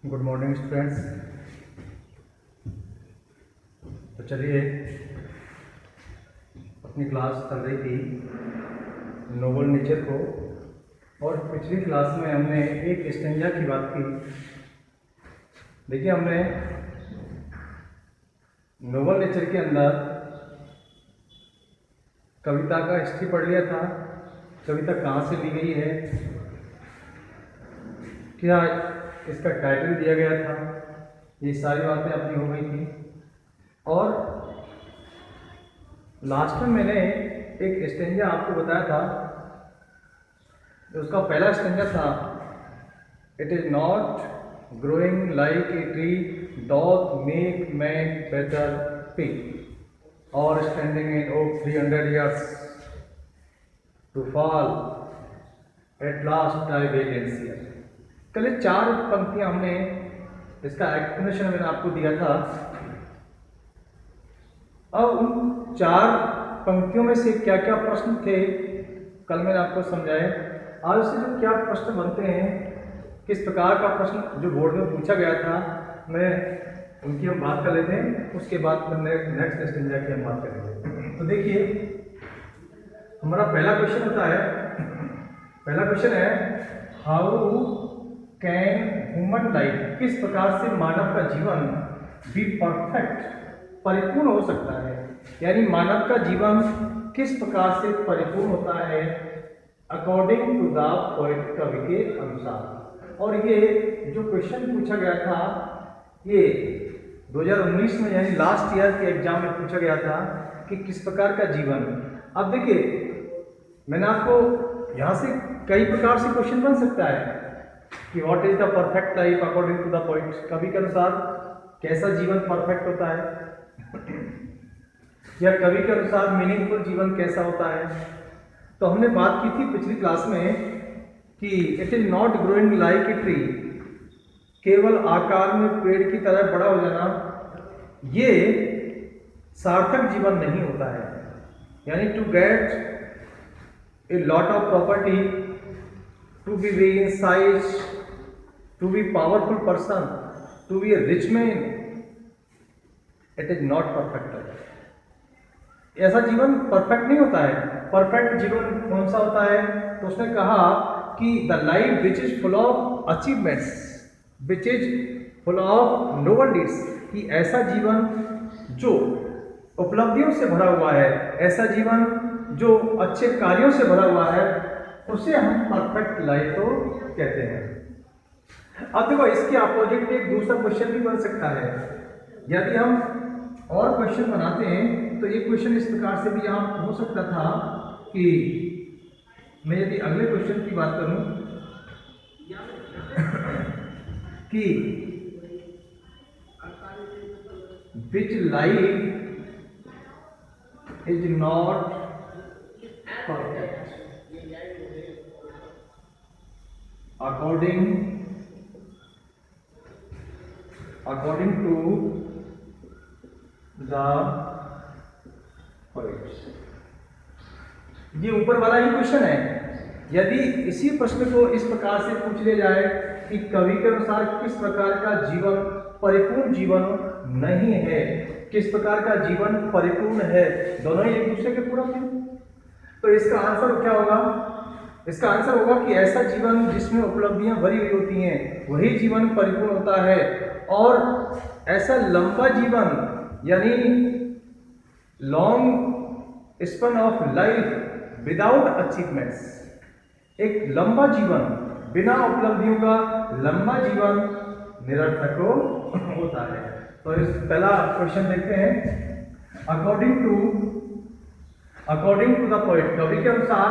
Good morning students. तो चलिए, अपनी क्लास चल रही थी नोबल नेचर को, और पिछली क्लास में हमने एक स्टेंजा की बात की। देखिए, हमने नोबल नेचर के अंदर कविता का हिस्ट्री पढ़ लिया था, कविता कहाँ से ली गई है, क्या इसका टाइटल दिया गया था, ये सारी बातें अपनी हो गई थी। और लास्ट में मैंने एक स्टेंजा आपको बताया था, उसका पहला स्टेंजा था, it is not growing like a tree doth make man better be, और standing in oak 300 years to fall at last I wait and see. कल 4 पंक्तियां हमने इसका एक्सप्लेनेशन मैंने आपको दिया था। अब उन 4 पंक्तियों में से क्या क्या प्रश्न थे कल मैंने आपको समझाए। आज से जो क्या प्रश्न बनते हैं, किस प्रकार का प्रश्न जो बोर्ड में पूछा गया था, मैं उनकी हम बात कर लेते हैं। उसके बाद नेक्स्ट स्टेंजा की हम बात करेंगे। तो देखिए, हमारा पहला क्वेश्चन होता है, पहला क्वेश्चन है हाउ कैन ह्यूमन लाइफ, किस प्रकार से मानव का जीवन बी परफेक्ट, परिपूर्ण हो सकता है। यानी मानव का जीवन किस प्रकार से परिपूर्ण होता है अकॉर्डिंग टू द पोएट, कवि के अनुसार। और ये जो क्वेश्चन पूछा गया था, ये 2019 में यानी लास्ट ईयर के एग्जाम में पूछा गया था कि किस प्रकार का जीवन। अब देखिए, मैंने आपको यहाँ से कई प्रकार से क्वेश्चन बन सकता है कि what is the perfect life according to the poet, कवि के अनुसार कैसा जीवन परफेक्ट होता है, या कवि के अनुसार मीनिंगफुल जीवन कैसा होता है। तो हमने बात की थी पिछली क्लास में कि it is not growing like a tree, केवल आकार में पेड़ की तरह बड़ा हो जाना, ये सार्थक जीवन नहीं होता है। यानी to get a lot of property, to be big in size, to be powerful person, to be a rich man, it is not perfect life. ऐसा जीवन परफेक्ट नहीं होता है। परफेक्ट जीवन कौन सा होता है? तो उसने कहा कि the life which is full of achievements, which is full of noble deeds, कि ऐसा जीवन जो उपलब्धियों से भरा हुआ है, ऐसा जीवन जो अच्छे कार्यों से भरा हुआ है, उसे हम परफेक्ट लाइफ तो कहते हैं। अब देखो, इसके अपोजिट में एक दूसरा क्वेश्चन भी बन सकता है। यदि हम और क्वेश्चन बनाते हैं तो एक क्वेश्चन इस प्रकार से भी यहाँ हो सकता था कि मैं यदि अगले क्वेश्चन की बात करूं कि विच life is not perfect according to the poets। ये ऊपर वाला ही क्वेश्चन है। यदि इसी प्रश्न को इस प्रकार से पूछ लिया जाए कि कवि के अनुसार किस प्रकार का जीवन परिपूर्ण जीवन नहीं है, किस प्रकार का जीवन परिपूर्ण है, दोनों ही एक दूसरे के पूरक हैं, तो इसका आंसर क्या होगा? इसका आंसर होगा कि ऐसा जीवन जिसमें उपलब्धियां भरी हुई होती हैं, वही जीवन परिपूर्ण होता है। और ऐसा लंबा जीवन, यानी long span of life without achievements, एक लंबा जीवन बिना उपलब्धियों का लंबा जीवन निरर्थक होता है। तो इस पहला क्वेश्चन देखते हैं। अकॉर्डिंग टू द पोएट, कवि के अनुसार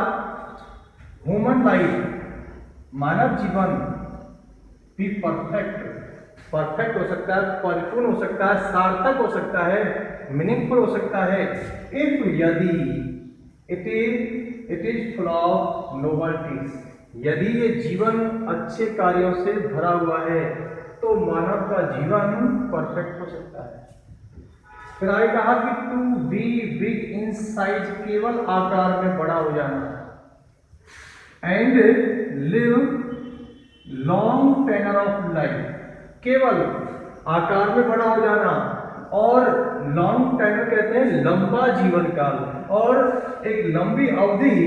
ह्यूमन लाइफ, मानव जीवन भी परफेक्ट हो सकता है, परिपूर्ण हो सकता है, सार्थक हो सकता है, मीनिंगफुल हो सकता है, इफ यदि इट इज फुल ऑफ नोबल्टीज, यदि ये जीवन अच्छे कार्यों से भरा हुआ है तो मानव का जीवन परफेक्ट हो सकता है। फिर आगे कहा कि to be big in size, केवल आकार में बड़ा हो जाना, and live long tenor of life, केवल आकार में बड़ा हो जाना, और लॉन्ग टेनर कहते हैं लंबा जीवन काल, और एक लंबी अवधि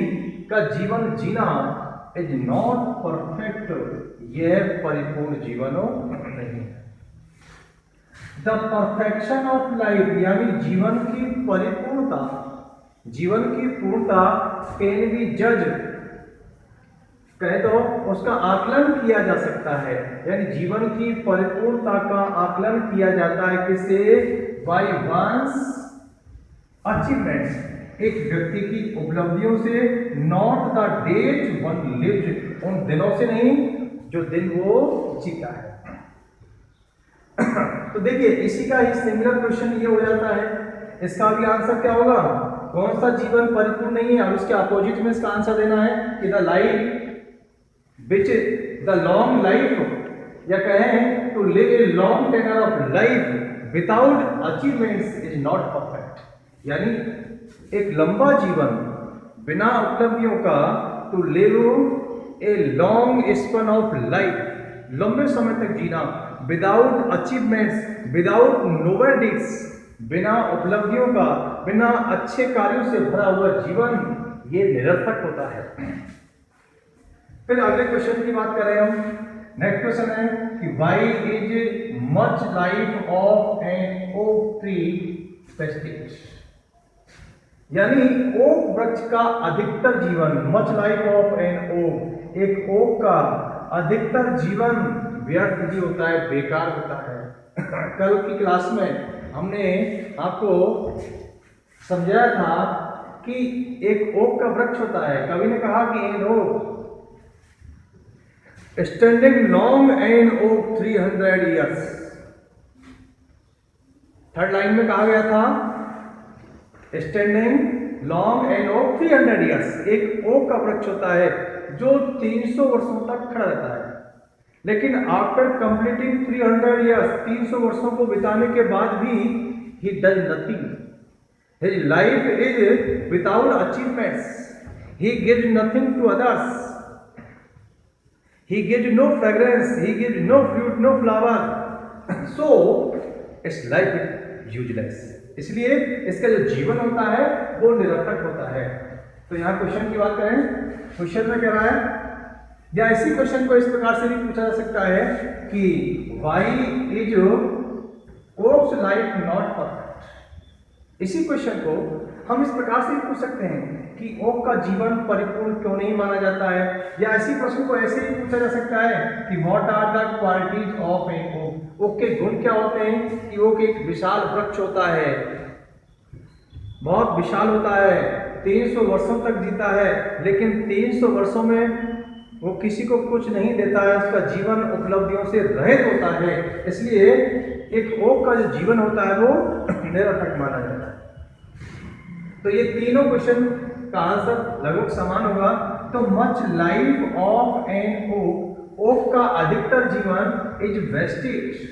का जीवन जीना इज नॉट परफेक्ट, यह परिपूर्ण जीवन नहीं है। द परफेक्शन ऑफ लाइफ यानी जीवन की परिपूर्णता, जीवन की पूर्णता कैन बी जज, कहे तो उसका आकलन किया जा सकता है, यानी जीवन की परिपूर्णता का आकलन किया जाता है किससे? बाय वंस अचीवमेंट्स, एक व्यक्ति की उपलब्धियों से, not the days one lived, उन दिनों से नहीं जो दिन वो जीता है। तो देखिए इसी का ही सिमिलर क्वेश्चन ये हो जाता है, इसका भी आंसर क्या होगा? कौन सा जीवन परिपूर्ण नहीं है, और उसके अपोजिट में इसका आंसर देना है कि the life which the long life, या कहें to live a long tenor of life without achievements is not perfect, यानी एक लंबा जीवन बिना उपलब्धियों का, to live a long span of life, लंबे समय तक जीना, without achievements, without noble deeds, बिना उपलब्धियों का, बिना अच्छे कार्यों से भरा हुआ जीवन, ये निरर्थक होता है। फिर अगले क्वेश्चन की बात करें हम। नेक्स्ट क्वेश्चन है कि why is much life of an oak tree wastage, यानी ओक वृक्ष का अधिकतर जीवन, much life of an oak, एक ओक का अधिकतर जीवन व्यर्थ ही होता है, बेकार होता है। कल की क्लास में हमने आपको समझाया था कि एक ओक का वृक्ष होता है, कवि ने कहा कि an oak standing long an oak 300 years, third line में कहा गया था standing long an oak 300 years, एक ओक का वृक्ष होता है जो 300 वर्षों तक खड़ा रहता है, लेकिन आफ्टर कंप्लीटिंग 300 ईयर्स, 300 वर्षों को बिताने के बाद भी he does nothing, his life is without achievements, he gives nothing to others, he gives no fragrance, he gives no fruit, no flower, so its life is useless, इसलिए इसका जो जीवन होता है वो निरर्थक होता है। तो यहाँ क्वेश्चन की बात करें, क्वेश्चन में कह रहा है, या इसी क्वेश्चन को इस प्रकार से भी पूछा जा सकता है कि why is oak's life not perfect. इसी क्वेश्चन को हम इस प्रकार से भी पूछ सकते हैं कि ओक का जीवन परिपूर्ण क्यों नहीं माना जाता है, या इसी प्रश्न को ऐसे ही पूछा जा सकता है कि what are the qualities of an oak, oak के गुण क्या होते हैं? कि ओक एक विशाल वृक्ष होता है, बहुत विशाल होता है, 300 वर्षों तक जीता है, लेकिन 300 वर्षों में वो किसी को कुछ नहीं देता है, उसका जीवन उपलब्धियों से रहित होता है, इसलिए एक ओक का जो जीवन होता है वो निरर्थक माना जाता है। तो ये तीनों क्वेश्चन का आंसर लगभग समान होगा। तो much life of an oak, oak का अधिकतर जीवन इज वेस्टेज,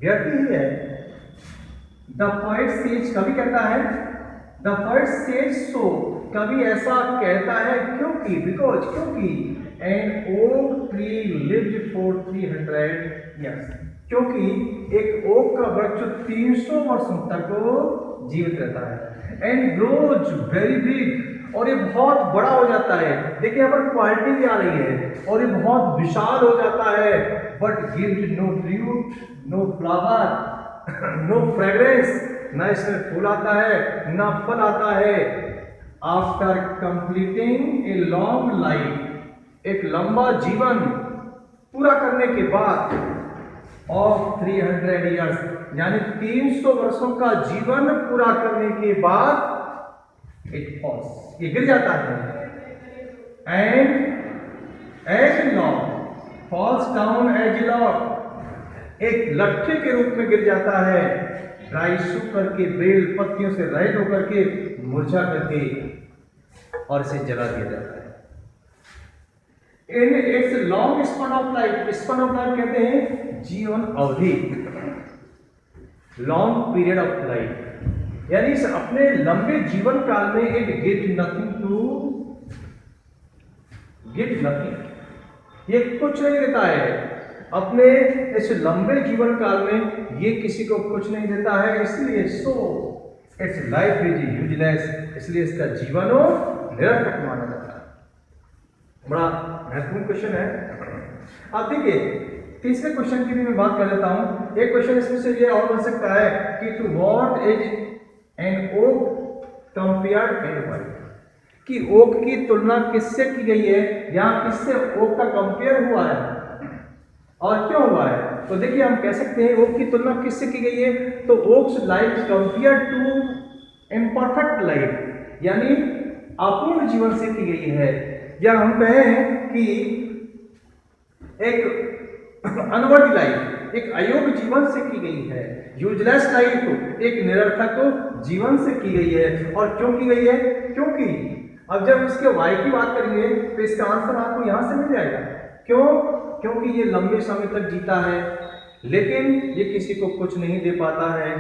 व्यर्थ ही है। द पोएट सेज, कवि कहता है, द पोएट सेज सो, कवि ऐसा कहता है क्योंकि, बिकॉज, क्योंकि an oak tree lived for 300 years, क्योंकि एक ओक का वृक्ष 300 वर्षों तक जीवित रहता है, एंड ग्रोज वेरी बिग, और ये बहुत बड़ा हो जाता है। देखिए यहाँ पर क्वालिटी भी आ रही है, और ये बहुत विशाल हो जाता है, but gives no fruit, no flower, no fragrance, ना इसमें फूल आता है ना फल आता है। After completing a long life, एक लंबा जीवन पूरा करने के बाद, ऑफ 300 ईयर्स, यानी 300 वर्षों का जीवन पूरा करने के बाद, इट फॉल्स, ये गिर जाता है, and as log falls down as log, एक लट्ठे के रूप में गिर जाता है, ड्राई सूख करके, बेल पत्तियों से रहित होकर के, मुरझा करके, और इसे जला दिया जाता है। In its long span of life, span of life कहते हैं जीवन अवधि, लॉन्ग पीरियड ऑफ लाइफ, यानी अपने लंबे जीवन काल में it gives nothing to give nothing, ये कुछ नहीं देता है अपने इस लंबे जीवन काल में, ये किसी को कुछ नहीं देता है, इसलिए so it's life is useless, इसलिए इसका जीवन निरर्थक माना जाता है। बड़ा महत्वपूर्ण क्वेश्चन है। आप देखिए तीसरे क्वेश्चन की भी मैं बात कर लेता हूं। एक क्वेश्चन इसमें से ये और बन सकता है कि to what is an oak compared and why, कि ओक की तुलना किससे की गई है, यहाँ किससे ओक का कंपेयर हुआ है और क्यों हुआ है। तो देखिए हम कह सकते हैं ओक की तुलना किससे की गई है, तो oak's life compare to imperfect life, यानी अपूर्ण जीवन से की गई है, या हम कहें कि एक अनवर्दी लाइफ, एक अयोग्य जीवन से की गई है। यूजलेस लाइफ एक निरर्थक जीवन से की गई है। और क्यों की गई है, क्योंकि अब जब इसके वाई की बात करेंगे तो इसका आंसर आपको यहां से मिल जाएगा। क्यों, क्योंकि ये लंबे समय तक जीता है लेकिन ये किसी को कुछ नहीं दे पाता है,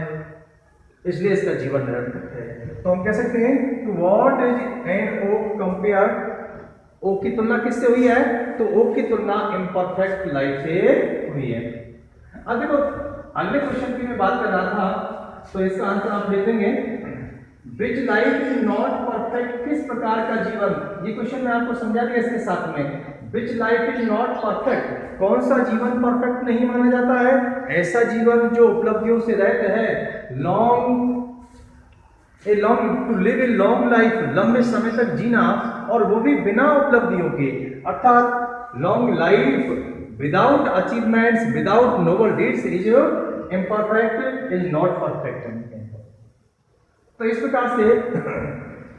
इसलिए इसका जीवन निरर्थक है। तो हम कह सकते हैं to what is an oak compare, oak की तुलना किससे हुई है, तो ओक की तुलना इम्परफेक्ट लाइफ से हुई है। अब देखो अगले क्वेश्चन की मैं बात कर रहा था, तो इसका आंसर आप देखेंगे विच लाइफ इज नॉट परफेक्ट, किस प्रकार का जीवन, ये क्वेश्चन मैं आपको समझा दिया इसके साथ में। विच लाइफ इज नॉट परफेक्ट, कौन सा जीवन परफेक्ट नहीं माना जाता है, ऐसा जीवन जो उपलब्धियों से रहित है। To live a long life, लंबे समय तक जीना और वो भी बिना उपलब्धियों के, अर्थात long life without achievements, without noble deeds is imperfect, is not perfect. तो इस प्रकार से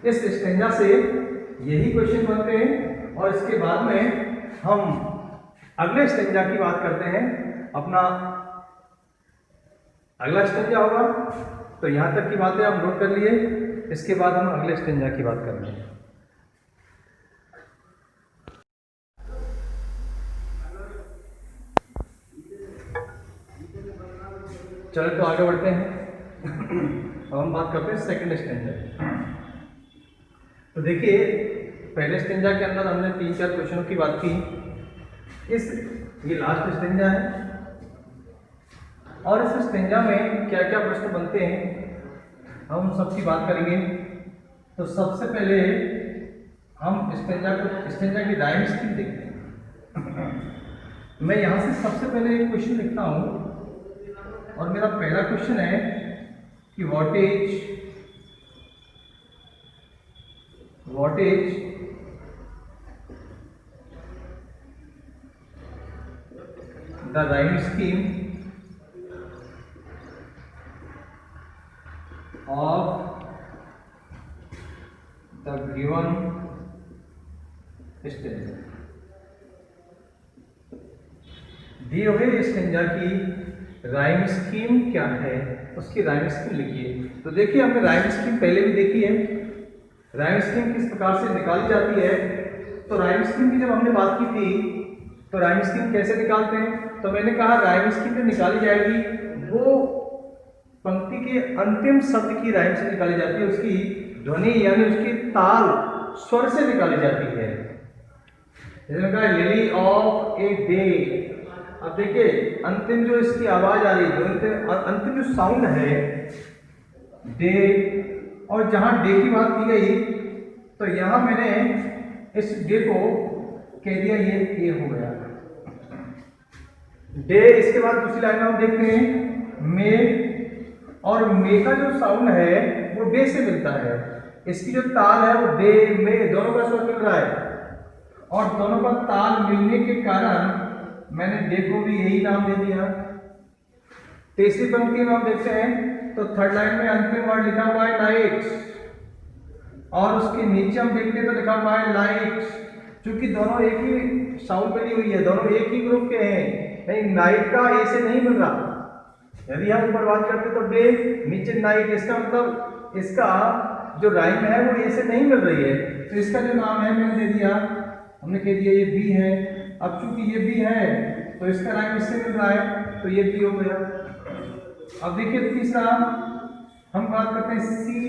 इस स्टेंजा से यही क्वेश्चन बनते हैं और इसके बाद में हम अगले स्टेंजा की बात करते हैं। अपना अगला स्टेंजा होगा, तो यहां तक की बातें आप नोट कर लिए, इसके बाद हम अगले स्टेंजा की बात करेंगे। चलो तो आगे बढ़ते हैं। अब हम बात करते हैं सेकंड स्टेंजा। तो देखिए पहले स्टेंजा के अंदर हमने 3-4 क्वेश्चनों की बात की, ये लास्ट स्टेंजा है और इस स्टेंजा में क्या क्या प्रश्न बनते हैं हम सबकी बात करेंगे। तो सबसे पहले हम स्टेंजा की राइम स्कीम देखते हैं। मैं यहाँ से सबसे पहले एक क्वेश्चन लिखता हूँ और मेरा पहला क्वेश्चन है कि what is the rhyme scheme of the given stanza. दिए हुए स्टेंजा की राइम स्कीम क्या है, उसकी राइम स्कीम लिखिए। तो देखिए हमने राइम स्कीम पहले भी देखी है, राइम स्कीम किस प्रकार से निकाली जाती है। तो राइम स्कीम की जब हमने बात की थी तो राइम स्कीम कैसे निकालते हैं, तो मैंने कहा राइम स्कीम जो निकाली जाएगी वो पंक्ति के अंतिम शब्द की राइम से निकाली जाती है, उसकी ध्वनि यानी उसकी ताल स्वर से निकाली जाती है। जैसे कहा लिली ऑफ ए डे, अब देखिए अंतिम जो इसकी आवाज आ रही है, अंतिम जो साउंड है डे, और जहां डे की बात की गई तो यहां मैंने इस डे को कह दिया ये ए हो गया डे। इसके बाद दूसरी लाइन में हम देखते हैं मे, और मे का जो साउंड है वो डे से मिलता है, इसकी जो ताल है वो डे में दोनों का स्वर मिल रहा है और दोनों का ताल मिलने के कारण मैंने डे को भी यही नाम दे दिया। तीसरी पंक्ति में हम देखते हैं तो थर्ड लाइन में अंतिम वर्ड लिखा हुआ है नाइट्स, और उसके नीचे हम देखते हैं तो लिखा हुआ है लाइट्स। क्योंकि दोनों एक ही साउंड बनी हुई है, दोनों एक ही ग्रुप के हैं, नहीं नाइट का ए से नहीं मिल रहा। यदि हम ऊपर बात करते तो डे, नीचे नाइट, इसका मतलब इसका जो राइम है वो ए से नहीं मिल रही है, तो इसका जो नाम है मैंने दे दिया, हमने कह दिया ये बी है। अब चूंकि ये बी है तो इसका राइम इससे मिल रहा है तो ये बी हो गया। अब देखिए तीसरा हम बात करते हैं सी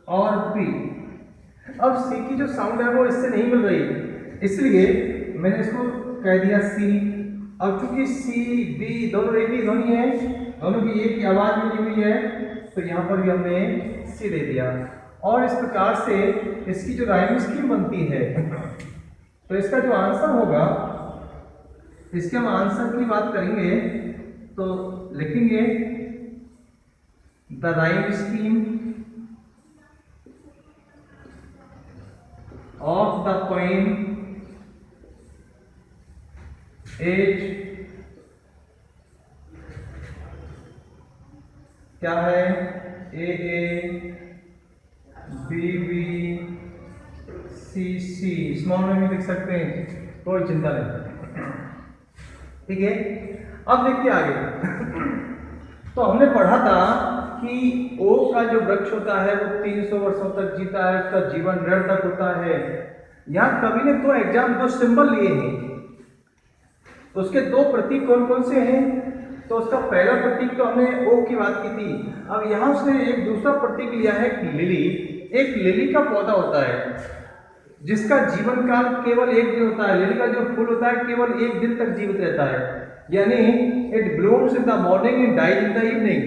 और पी। अब सी की जो साउंड है वो इससे नहीं मिल रही, इसलिए मैंने इसको कह दिया सी। अब चूंकि सी बी दोनों एक ही ध्वनि है, दोनों की एक ही आवाज मिली हुई है, तो यहाँ पर भी हमने सी दे दिया। और इस प्रकार से इसकी जो राइम स्कीम बनती है, तो इसका जो आंसर होगा, इसके हम आंसर की बात करेंगे तो लिखेंगे the rhyme scheme of the poem is क्या है, A B B C C, small में भी लिख सकते हैं, कोई चिंता नहीं, ठीक है। अब देखिए आगे। तो हमने पढ़ा था कि ओ का जो वृक्ष होता है वो 300 वर्षों तक जीता है, उसका जीवन निरर्थक होता है। यहाँ कवि ने दो सिंबल लिए हैं, तो उसके दो प्रतीक कौन कौन से हैं? तो उसका पहला प्रतीक तो हमने ओ की बात की थी। अब यहाँ उसने एक दूसरा प्रतीक लिया है लिली। एक लिली का पौधा होता है जिसका जीवन काल केवल एक दिन होता है। लिली का जो फूल होता है केवल एक दिन तक जीवित रहता है, यानी it blooms in the morning and dies in the evening.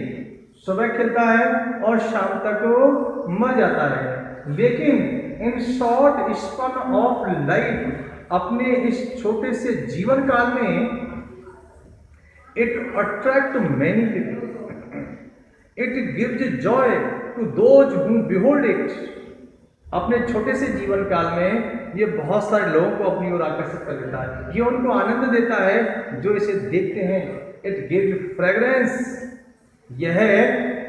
सुबह खिलता है और शाम तक वो मर जाता है। लेकिन in short span of life, अपने इस छोटे से जीवन काल में, it attract many people, it gives joy to those who behold it. अपने छोटे से जीवन काल में ये बहुत सारे लोगों को अपनी ओर आकर्षित कर देता है, ये उनको आनंद देता है जो इसे देखते हैं। इट गिव्स फ्रेग्रेंस, यह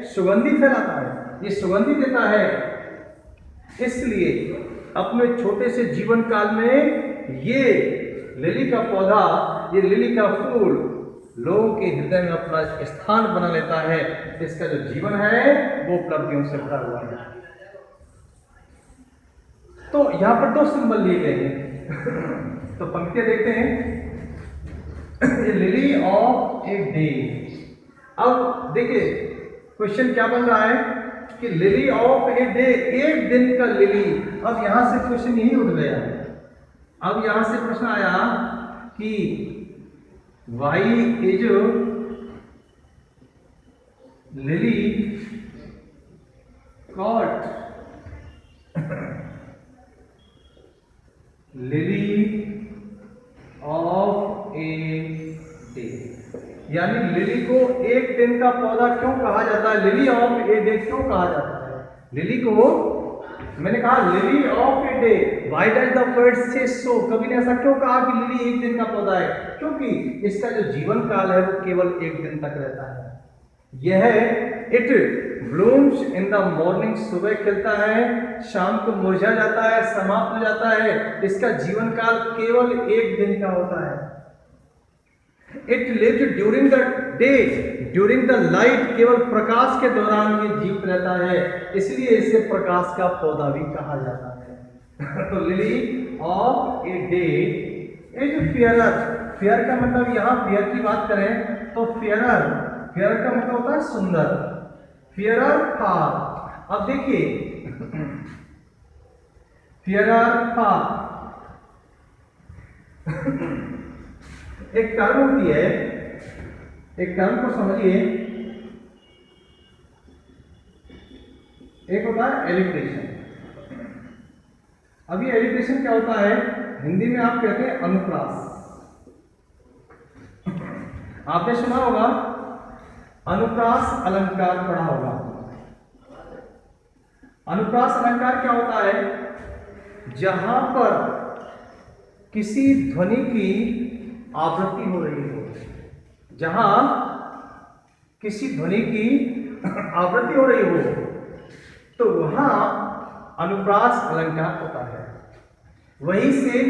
सुगंधि फैलाता है, ये सुगंधि देता है। इसलिए अपने छोटे से जीवन काल में ये लिली का पौधा, ये लिली का फूल लोगों के हृदय में अपना स्थान बना लेता है। इसका जो जीवन है वो उपलब्धियों से भरा हुआ है। तो यहां पर दो सिंबल लिए गए हैं। तो पंक्तियां देखते हैं, लिली ऑफ ए डे। अब देखिए क्वेश्चन क्या बन रहा है कि लिली ऑफ ए डे, एक दिन का लिली। अब यहां से क्वेश्चन यही उठ गया। अब यहां से प्रश्न आया कि why is lily called lily of a day, यानी लिली को एक दिन का पौधा क्यों कहा जाता है, लिली ऑफ ए डे क्यों कहा जाता है? लिली को, मैंने कहा lily of a day, why does the word से सो? कवि ने ऐसा क्यों कहा कि लिली एक दिन का पौधा है? क्योंकि इसका जो जीवन काल है वो केवल एक दिन तक रहता है। यह it blooms in the morning, सुबह खिलता है, शाम को मुरझा जाता है, समाप्त हो जाता है। इसका जीवन काल केवल एक दिन का होता है। It lived during the day, during the light, केवल प्रकाश के दौरान ये जीवित रहता है, इसलिए इसे प्रकाश का पौधा भी कहा जाता है। तो lily of a day is fairer. Fair का मतलब, यहाँ फेयर की बात करें तो फेयरर, फेयर का मतलब होता है सुंदर, फेयरर फार। अब देखिए फेयरर फार एक टर्म होती है, एक टर्म को समझिए। एक होता है एलिट्रेशन। अब ये एलिट्रेशन क्या होता है? हिंदी में आप कहते हैं अनुप्रास। आपने सुना होगा अनुप्रास अलंकार, पढ़ा होगा। अनुप्रास अलंकार क्या होता है? जहां पर किसी ध्वनि की आवृत्ति हो रही हो, जहां किसी ध्वनि की आवृत्ति हो रही हो, तो वहां अनुप्रास अलंकार होता है। वही से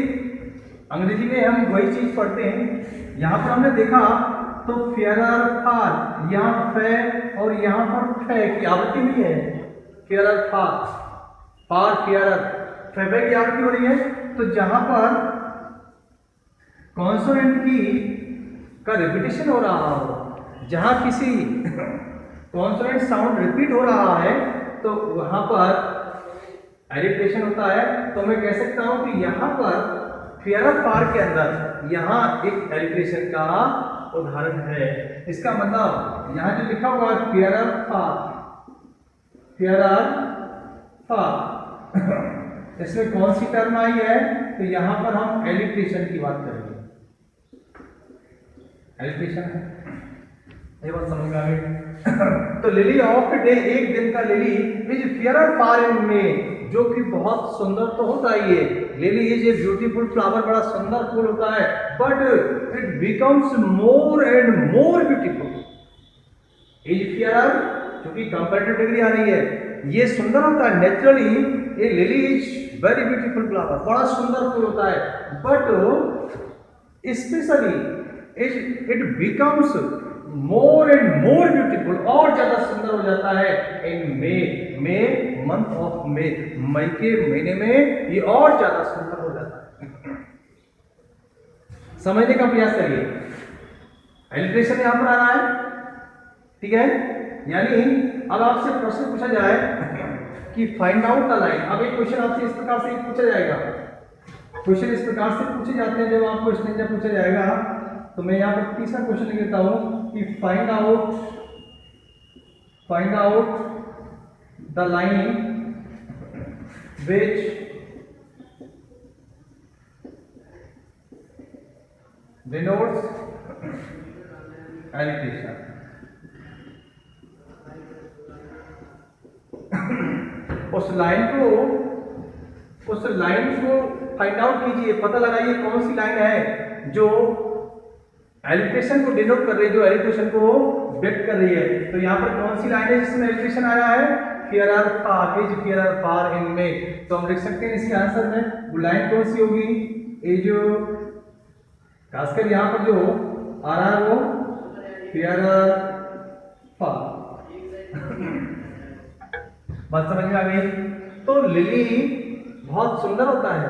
अंग्रेजी में हम वही चीज पढ़ते हैं। यहां पर हमने देखा तो फेयरर फार, यहाँ फे और यहाँ पर फे की आवृत्ति नहीं है। फेयरर फार, फार फेयरर, फे की आवृत्ति हो रही है। तो जहां पर कॉन्सोनेंट की का रिपीटेशन हो रहा हो, जहां किसी कॉन्सोनेंट साउंड रिपीट हो रहा है, तो वहां पर एलिट्रेशन होता है। तो मैं कह सकता हूं कि यहां पर फेयर फार के अंदर यहाँ एक एलिट्रेशन का उदाहरण है। इसका मतलब यहाँ जो लिखा हुआ है फेयर फार इसमें कौन सी टर्म आई है? तो यहाँ पर हम एलिट्रेशन की बात करेंगे। एलिट्रेशन है, ये बात समझ में आ गई। तो लिली ऑफ डे, एक दिन का lily is fair far in में, जो कि बहुत सुंदर तो होता ही है। Lily is a beautiful flower, बड़ा सुंदर फूल होता है, but it becomes more and more beautiful. Is fair, क्योंकि कंपैरेटिव डिग्री आ रही है, ये सुंदर होता है naturally. A lily is very beautiful flower, बड़ा सुंदर फूल होता है, but specially it becomes more and more beautiful, और ज्यादा सुंदर हो जाता है इन मे मंथ ऑफ मई के महीने में ये और ज्यादा सुंदर हो जाता है। समझने का प्रयास करिए। एलिट्रेशन यहां पर आ रहा है, ठीक है। यानी अब आपसे प्रश्न पूछा जाए कि फाइंड आउट द लाइन। अब एक क्वेश्चन आपसे इस प्रकार से पूछा जाएगा, क्वेश्चन इस प्रकार से पूछे जाते हैं जब आपको स्टेंजा पूछा जाएगा। तो मैं यहाँ पर तीसरा क्वेश्चन लिख देता हूं कि find out the line which denotes alliteration. उस लाइन को फाइंड आउट कीजिए, पता लगाइए कौन सी लाइन है जो एलिट्रेशन को डिनोट कर रही है, जो एलिट्रेशन को व्यक्त कर रही है। तो यहाँ पर कौन सी लाइन है जिसमें एलिट्रेशन आया है? फेयर फार इन में। तो हम लिख सकते हैं इसके आंसर में वो लाइन कौन सी होगी? ये जो खासकर यहाँ पर जो आ रहा है वो फेयर फार। बात समझ में आ गई? तो लिली बहुत सुंदर होता है,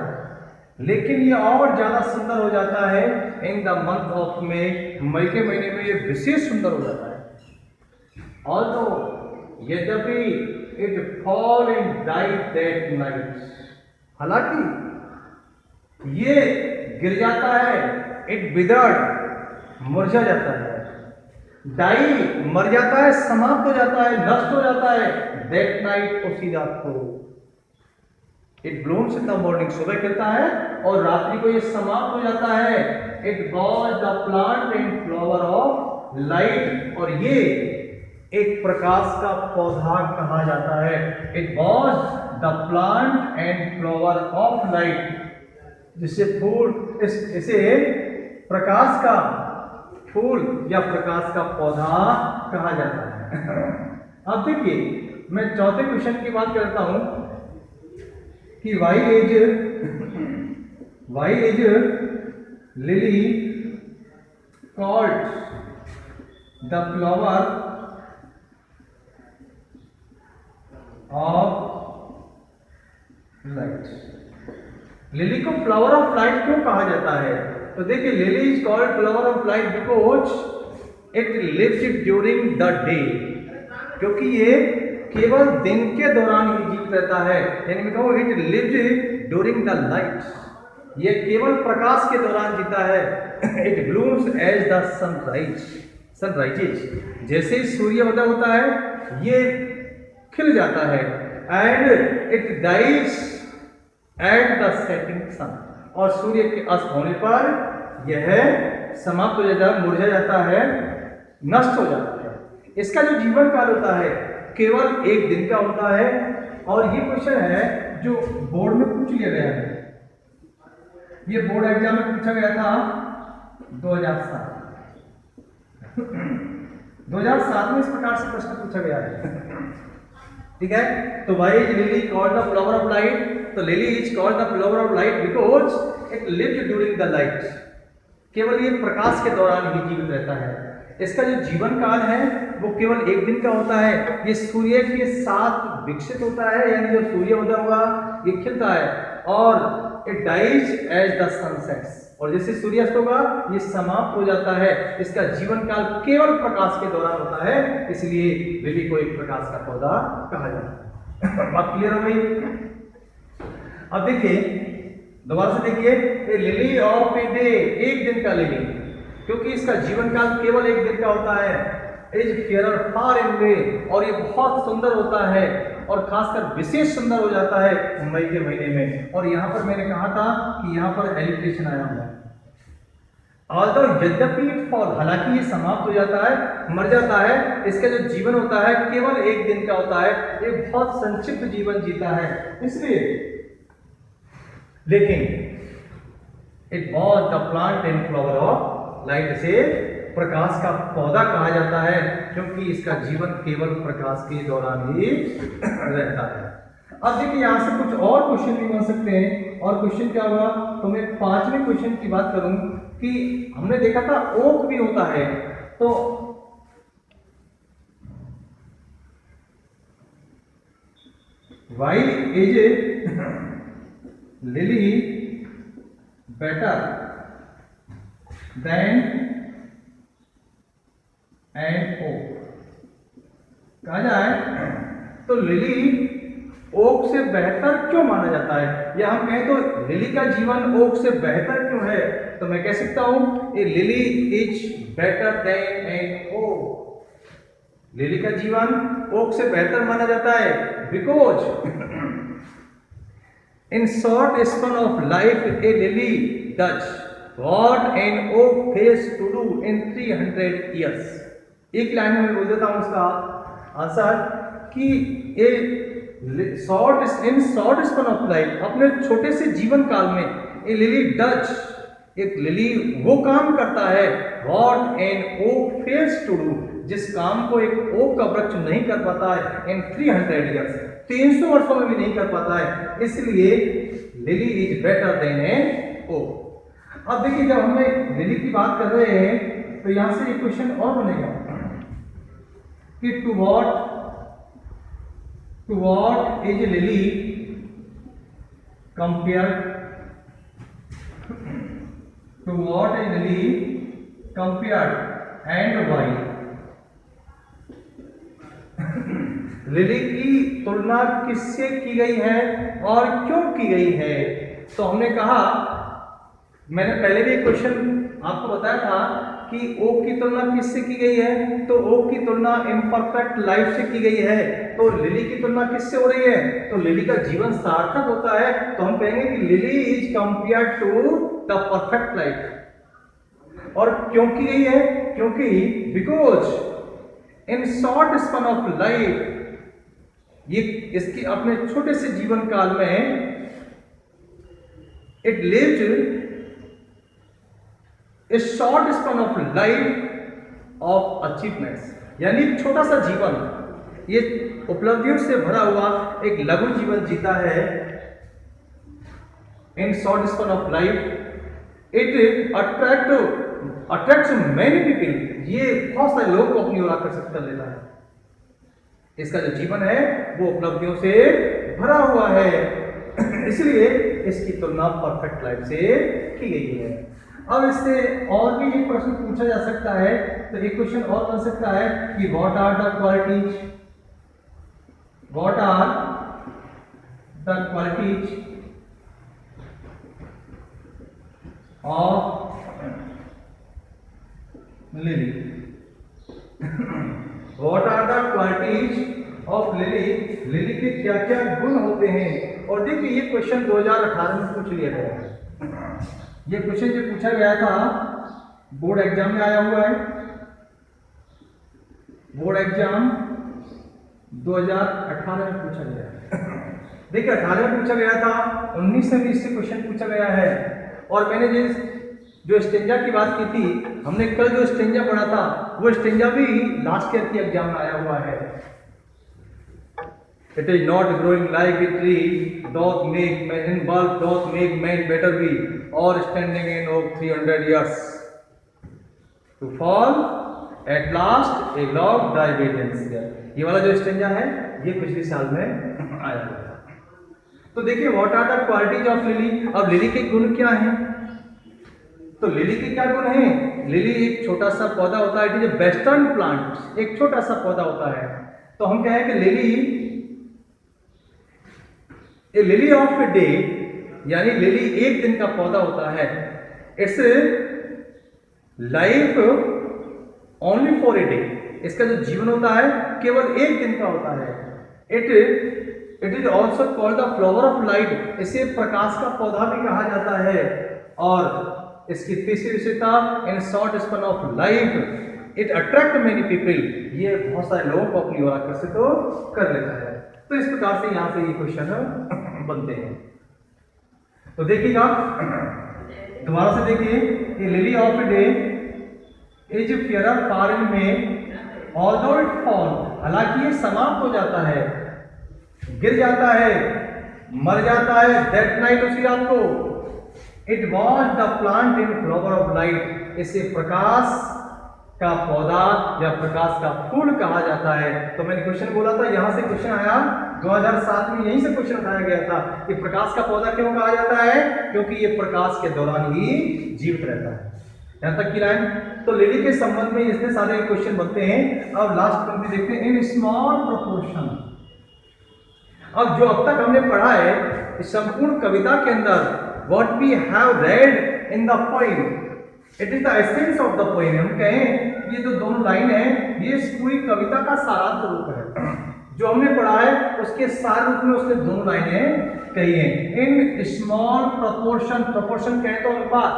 लेकिन ये और ज्यादा सुंदर हो जाता है in the month of May के महीने में ये विशेष सुंदर हो जाता है। ऑल्दो यद्यपि it fall in die that night, हालांकि ये गिर जाता है, इट विदर्ड मुरझा जाता है, डाई मर जाता है, समाप्त हो जाता है, नष्ट हो जाता है, दैट नाइट उसी रात को। It blooms in the morning, सुबह खिलता है और रात्रि को ये समाप्त हो जाता है। It was the plant and flower of light, और ये एक प्रकाश का पौधा कहा जाता है। It was the plant and flower of light, जिसे फूल इसे प्रकाश का फूल या प्रकाश का पौधा कहा जाता है। अब देखिए मैं चौथे क्वेश्चन की बात करता हूं कि why is lily called the flower of light? Lily को फ्लावर ऑफ लाइट क्यों कहा जाता है? तो देखिए lily is called flower of light because it lives during the day, क्योंकि ये केवल दिन के दौरान ही जीवित रहता है। यानी मैं कहूँ it lives during the light, ये केवल प्रकाश के दौरान जीता है। It blooms as the sunrises, जैसे ही सूर्योदय होता है ये खिल जाता है। And it dies at the setting sun, और सूर्य के अस्त होने पर यह समाप्त हो जाता है, मुरझा जाता है, नष्ट हो जाता है। इसका जो जीवन काल होता है केवल एक दिन का होता है। और ये क्वेश्चन है जो बोर्ड में पूछ लिया गया है, ये बोर्ड एग्जाम में पूछा गया था 2007 में इस प्रकार से प्रश्न पूछा गया है। ठीक है, तो why is lily called the flower of light? तो lily is called the flower of light because it lived during the light, केवल ये प्रकाश के दौरान ही जीवित रहता है। इसका जो जीवन काल है वो केवल एक दिन का होता है। ये सूर्य के साथ विकसित होता है, यानी जब सूर्योदय होगा ये खिलता है, और it dies as the sunsets, और जैसे सूर्यास्त होगा ये समाप्त हो जाता है। इसका जीवन काल केवल प्रकाश के दौरान होता है, इसलिए लिली को एक प्रकाश का पौधा कहा जाता है। बात क्लियर हो गई? अब देखिए दोबारा से देखिए, ए लिली ऑफ ए डे, एक दिन का लिली, क्योंकि इसका जीवन काल केवल एक दिन का होता है। इज फेयर फार इन वे, और ये बहुत सुंदर होता है और खासकर विशेष सुंदर हो जाता है मई के महीने में। और यहाँ पर मैंने कहा था कि यहाँ पर एलिट्रेशन आया हुआ है। ऑल्दो यद्यपि इट फॉल, हालांकि ये समाप्त हो जाता है, मर जाता है, इसका जो जीवन होता है केवल एक दिन का होता है, ये बहुत संक्षिप्त जीवन जीता है। इसलिए लेकिन it was the plant in flower of light, से प्रकाश का पौधा कहा जाता है, क्योंकि इसका जीवन केवल प्रकाश के दौरान ही रहता है। अब देखिए यहाँ से कुछ और क्वेश्चन भी बन सकते हैं। और क्वेश्चन क्या हुआ, तो मैं 5वें क्वेश्चन की बात करूं कि हमने देखा था ओक भी होता है, तो why is lily better than and oak कहा जाए, तो लिली ओक से बेहतर क्यों माना जाता है, या हम कहें तो लिली का जीवन ओक से बेहतर क्यों है, तो मैं कह सकता हूं a lily is better than an oak, lily का जीवन ओक से बेहतर माना जाता है, because in short span of life a lily does what an oak fails to do in 300 years. एक लाइन में बोल देता हूं उसका आंसर कि a in short span of life, अपने छोटे से जीवन काल में ए लिली डज, एक लिली वो काम करता है what an oak fails to do, जिस काम को एक ओक का वृक्ष नहीं कर पाता है इन 300 ईयर्स, 300 वर्षों में भी नहीं कर पाता है, इसलिए lily is better than an oak. अब देखिए जब हम लिली की बात कर रहे हैं तो यहां से एक क्वेश्चन और बनेगा कि to what is lily compared to what is lily compared and why, lily की तुलना किससे की गई है और क्यों की गई है। तो हमने कहा, मैंने पहले भी एक क्वेश्चन आपको बताया था कि ओक की तुलना किससे की गई है, तो ओक की तुलना इम्परफेक्ट लाइफ से की गई है, तो लिली की तुलना किससे हो रही है, तो लिली का जीवन सार्थक होता है, तो हम कहेंगे कि lily is compare to the perfect life. और क्यों की गई है, क्योंकि because in short span of life, ये इसकी अपने छोटे से जीवन काल में it lived a short span of life of achievements, यानी छोटा सा जीवन ये उपलब्धियों से भरा हुआ एक लघु जीवन जीता है। In short span of life it attracts many people, ये बहुत सारे लोगों को अपनी ओर आकर्षित कर लेता है। इसका जो जीवन है वो उपलब्धियों से भरा हुआ है, इसलिए इसकी तुलना परफेक्ट लाइफ से की गई है। अब इससे और भी एक प्रश्न पूछा जा सकता है, तो एक क्वेश्चन और बन सकता है कि what are the qualities of lily, what are the qualities of lily, lily के क्या क्या गुण होते हैं। और देखिए ये क्वेश्चन 2018 में पूछ लिया गया है, ये क्वेश्चन जो पूछा गया था बोर्ड एग्जाम में आया हुआ है, बोर्ड एग्जाम 2018 में पूछा गया है। देखिए 18 में पूछा गया था, 19 में भी इससे क्वेश्चन पूछा गया है। और मैंने जो स्टेंजा की बात की थी, हमने कल जो स्टेंजा पढ़ा था वो स्टेंजा भी लास्ट ईयर के एग्जाम में आया हुआ है। It is not growing like a tree, doth make man in bulk, doth make man better be, or standing in oak 300 years to fall at last a log die waits there। ये वाला जो stanza है ये पिछले साल में आया हुआ था। तो देखिए what are the qualities of lily. अब लिली के गुण क्या हैं, तो लिली के क्या गुण हैं, लिली एक छोटा सा पौधा होता है, it is a western plant, एक छोटा सा पौधा होता है। तो हम कहें कि lily A lily of a day यानी लिली एक दिन का पौधा होता है। It's life only for a day, इसका जो जीवन होता है केवल एक दिन का होता है। It is also called the flower of light, इसे प्रकाश का पौधा भी कहा जाता है। और इसकी तीसरी विशेषता, in short span of life it attract many people, ये बहुत सारे लोगों को अपनी ओर आकर्षित तो कर लेता है। तो इस प्रकार से यहाँ से ये क्वेश्चन बनते हैं। तो देखिएगा दोबारा से देखिए कि lily of day is fair far in May although it fall, हालांकि ये समाप्त हो जाता है, गिर जाता है, मर जाता है दैट नाइट, उसी रात को। It was the plant in flower of light, इसे प्रकाश का पौधा या प्रकाश का फूल कहा जाता है। तो मैंने क्वेश्चन बोला था, यहां से क्वेश्चन आया 2007 में, यहीं से क्वेश्चन उठाया गया था कि प्रकाश का पौधा क्यों कहा जाता है, क्योंकि ये प्रकाश के दौरान ही जीवित रहता है। यहां तक की लाइन। तो लिली के संबंध में इतने सारे क्वेश्चन बनते हैं। अब लास्ट पंक्ति देखते हैं, इन स्मॉल प्रोपोर्शन। अब जो अब तक हमने पढ़ा है इस संपूर्ण कविता के अंदर, what we have read in the poem, it is the essence of the poem. हम कहें ये जो दोनों लाइन है ये इस पूरी कविता का सारांश रूप है। जो हमने पढ़ा है उसके सार रूप में उसने दोनों लाइनें कही हैं। इन स्मॉल प्रोपोर्शन, प्रोपोर्शन कहें तो अनुपात,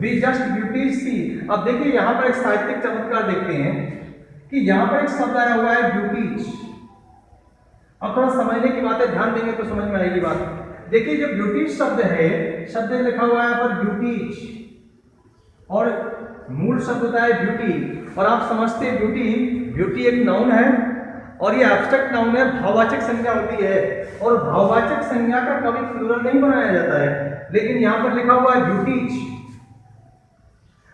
वी जस्ट ब्यूटी सी। अब देखिए यहाँ पर एक साहित्यिक चमत्कार देखते हैं कि यहाँ पर एक शब्द आया हुआ है ब्यूटीज। अब थोड़ा समझने की बात है, ध्यान देंगे तो समझ में आएगी बात। देखिए जो ब्यूटीज शब्द है, शब्द लिखा हुआ है यहाँ पर ब्यूटीज, और मूल शब्द होता है ब्यूटी। और आप समझते हैं ब्यूटी एक नाउन है और ये एब्स्ट्रैक्ट नाउन है, भाववाचक संज्ञा होती है। और भाववाचक संज्ञा का कभी प्लूरल नहीं बनाया जाता है, लेकिन यहाँ पर लिखा हुआ है ब्यूटीज।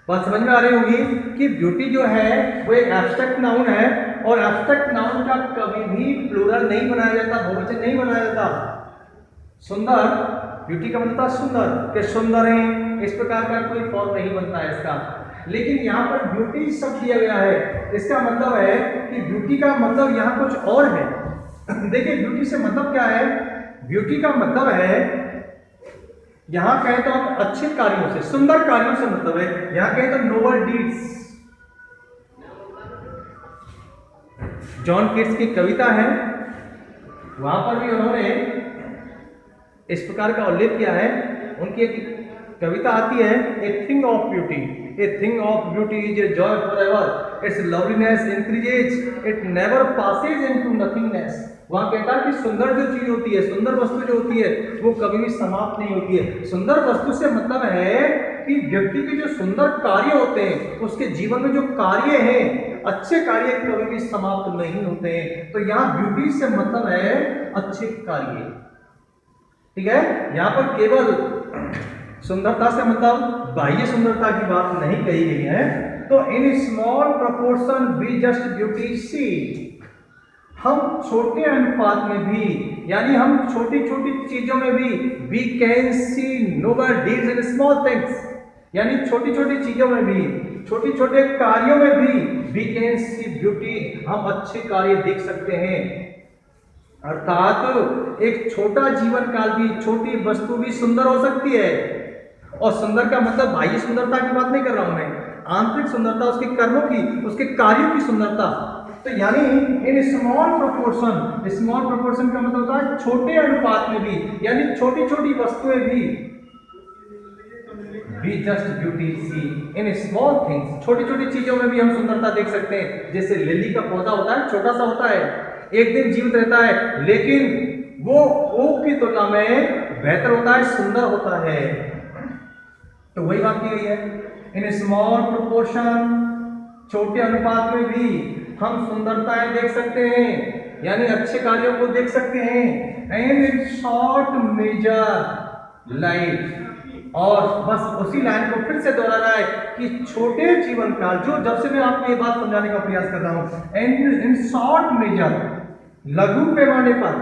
बात समझ में आ रही होगी कि ब्यूटी जो है वो एक एब्स्ट्रैक्ट नाउन है, और एब्स्ट्रैक्ट नाउन का कभी भी प्लूरल नहीं बनाया जाता, बहुवचन नहीं बनाया जाता। सुंदर, ब्यूटी का मतलब सुंदर, के सुंदर है, इस प्रकार का कोई फॉर्म नहीं बनता है इसका। लेकिन यहाँ पर ब्यूटी शब्द दिया गया है, इसका मतलब है कि ब्यूटी का मतलब यहाँ कुछ और है। देखिए ब्यूटी से मतलब क्या है, ब्यूटी का मतलब है, यहां कहें तो आप अच्छे कार्यों से, सुंदर कार्यों से मतलब है। यहां कहें तो नोबल डीड्स। जॉन कीट्स की कविता है, वहां पर भी उन्होंने इस प्रकार का उल्लेख किया है। उनकी एक कविता आती है, a thing of beauty, a thing of beauty is a joy forever, its loveliness increases, it never passes into nothingness. वहां कहता है कि सुंदर जो चीज होती है, सुंदर वस्तु जो होती है, वो कभी भी समाप्त नहीं होती है। सुंदर वस्तु से मतलब है कि व्यक्ति के जो सुंदर कार्य होते हैं, उसके जीवन में जो कार्य हैं, अच्छे कार्य कभी भी समाप्त नहीं होते हैं। तो यहाँ ब्यूटी से मतलब है अच्छे कार्य, ठीक है। यहाँ पर केवल सुंदरता से मतलब बाह्य सुंदरता की बात नहीं कही गई है। तो in small proportion we just beauty see, हम छोटे अनुपात में भी, यानी हम छोटी छोटी चीजों में भी, we can see noble deeds in small things, यानी छोटी छोटी चीजों में भी, छोटे छोटे कार्यों में भी, वी कैन सी ब्यूटी, हम अच्छे कार्य देख सकते हैं। अर्थात एक छोटा जीवन काल भी, छोटी वस्तु भी सुंदर हो सकती है। और सुंदर का मतलब बाह्य सुंदरता की बात नहीं कर रहा हूं मैं, आंतरिक सुंदरता, उसके कर्मों की, उसके कार्यों की सुंदरता। तो यानी इन स्मॉल प्रोपोर्शन, स्मॉल प्रोपोर्शन का मतलब होता है छोटे अनुपात में भी, यानी छोटी छोटी वस्तुएं भी, we just beauty see in small things, छोटी छोटी चीजों में भी हम सुंदरता देख सकते हैं। जैसे लिली का पौधा होता है, छोटा सा होता है, एक दिन जीवित रहता है, लेकिन वो ओक की तुलना में बेहतर होता है, सुंदर होता है। तो वही बात की गई है, इन स्मॉल प्रोपोर्शन, छोटे अनुपात में भी हम सुंदरताएं देख सकते हैं, यानी अच्छे कार्यों को देख सकते हैं। And in short measure life, और बस उसी लाइन को फिर से दोहराना है कि छोटे जीवन काल, जो जब से मैं आपको ये बात समझाने का प्रयास कर रहा हूं, एंड इन शॉर्ट मेजर, लघु पैमाने पर,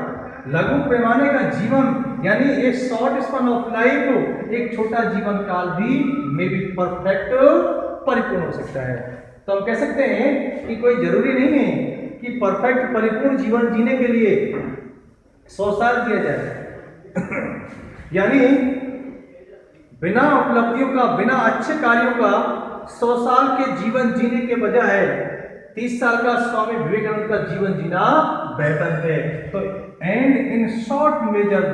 लघु पैमाने का जीवन, यानी एक शॉर्ट स्पन ऑफ लाइफ, एक छोटा जीवन काल भी मे बी परफेक्ट, परिपूर्ण हो सकता है। तो हम कह सकते हैं कि कोई जरूरी नहीं है कि परफेक्ट परिपूर्ण जीवन जीने के लिए 100 साल जिया जाए, यानी बिना उपलब्धियों का, बिना अच्छे कार्यों का 100 साल के जीवन जीने के बजाय 30 साल का स्वामी विवेकानंद का जीवन जीना बेहतर है। तो and in short measure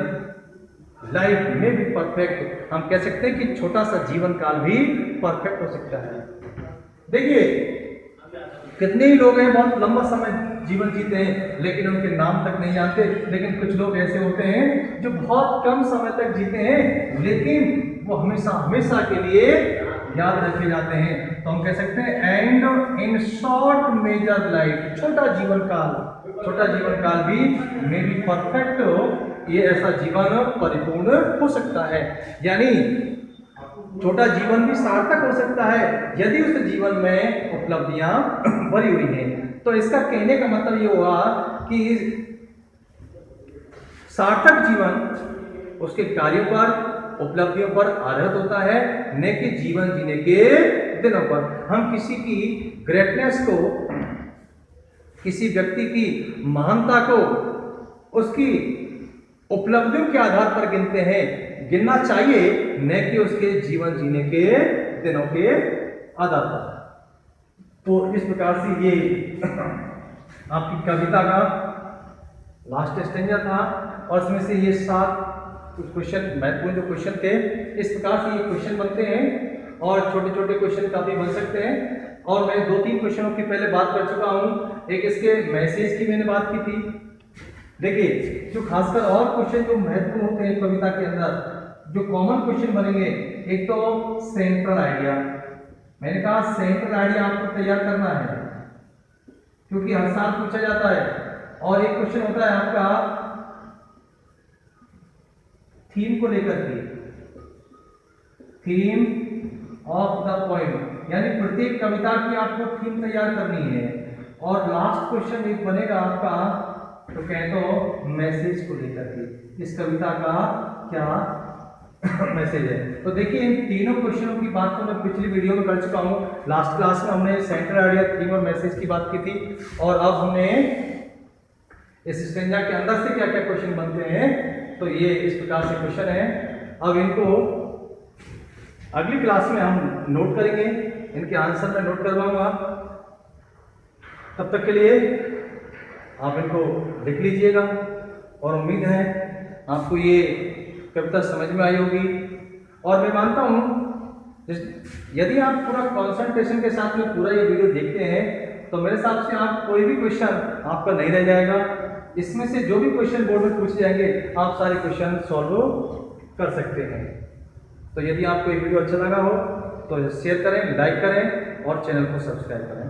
life में भी परफेक्ट, हम कह सकते हैं कि छोटा सा जीवन काल भी परफेक्ट हो सकता है। देखिए कितने ही लोग हैं बहुत लंबा समय जीवन जीते हैं लेकिन उनके नाम तक नहीं जानते, लेकिन कुछ लोग ऐसे होते हैं जो बहुत कम समय तक जीते हैं लेकिन वो हमेशा हमेशा के लिए याद रखे जाते हैं। तो हम कह सकते हैं and in short measure life, छोटा जीवन काल भी मे बी परफेक्ट हो, ये ऐसा जीवन परिपूर्ण हो सकता है। यानी छोटा जीवन भी सार्थक हो सकता है यदि उस जीवन में उपलब्धियां भरी हुई हैं। तो इसका कहने का मतलब ये हुआ कि सार्थक जीवन उसके कार्यों पर, उपलब्धियों पर आधारित होता है, न कि जीवन जीने के दिनों पर। हम किसी की ग्रेटनेस को, किसी व्यक्ति की महानता को उसकी उपलब्धियों के आधार पर गिनते हैं, गिनना चाहिए, न कि उसके जीवन जीने के दिनों के आधार पर। तो इस प्रकार से ये आपकी कविता का लास्ट स्टेंजा था और इसमें से ये 7 कुछ क्वेश्चन, महत्वपूर्ण जो क्वेश्चन थे, इस प्रकार से ये क्वेश्चन बनते हैं और छोटे छोटे क्वेश्चन काफी बन सकते हैं। और मैं 2-3 क्वेश्चनों की पहले बात कर चुका हूं। एक इसके मैसेज की मैंने बात की थी। देखिए जो खासकर और क्वेश्चन जो महत्वपूर्ण होते हैं कविता के अंदर, जो कॉमन क्वेश्चन बनेंगे, एक तो सेंट्रल आइडिया। मैंने कहा सेंट्रल आइडिया आपको तैयार करना है क्योंकि हर साल पूछा जाता है। और एक क्वेश्चन होता है आपका थीम को लेकर के, थीम ऑफ द पोएम, यानी प्रत्येक कविता की आपको थीम तैयार करनी है। और लास्ट क्वेश्चन एक बनेगा आपका, तो कहें तो मैसेज को लेकर के, इस कविता का क्या मैसेज है। तो देखिए इन तीनों क्वेश्चनों की बात तो मैं पिछली वीडियो में कर चुका हूँ। लास्ट क्लास में हमने सेंट्रल आइडिया, थीम और मैसेज की बात की थी और अब हमने इस स्टेंजा के अंदर से क्या क्या क्वेश्चन बनते हैं, तो ये इस प्रकार से क्वेश्चन है। अब इनको अगली क्लास में हम नोट करेंगे, इनके आंसर मैं नोट करवाऊंगा। तब तक के लिए आप इनको लिख लीजिएगा और उम्मीद है आपको ये कविता समझ में आई होगी। और मैं मानता हूँ यदि आप पूरा कंसंट्रेशन के साथ में पूरा ये वीडियो देखते हैं तो मेरे हिसाब से आप कोई भी क्वेश्चन आपका नहीं रह जाएगा। इसमें से जो भी क्वेश्चन बोर्ड में पूछे जाएंगे आप सारे क्वेश्चन सॉल्व कर सकते हैं। तो यदि आपको ये वीडियो अच्छा लगा हो तो शेयर करें, लाइक करें और चैनल को सब्सक्राइब करें।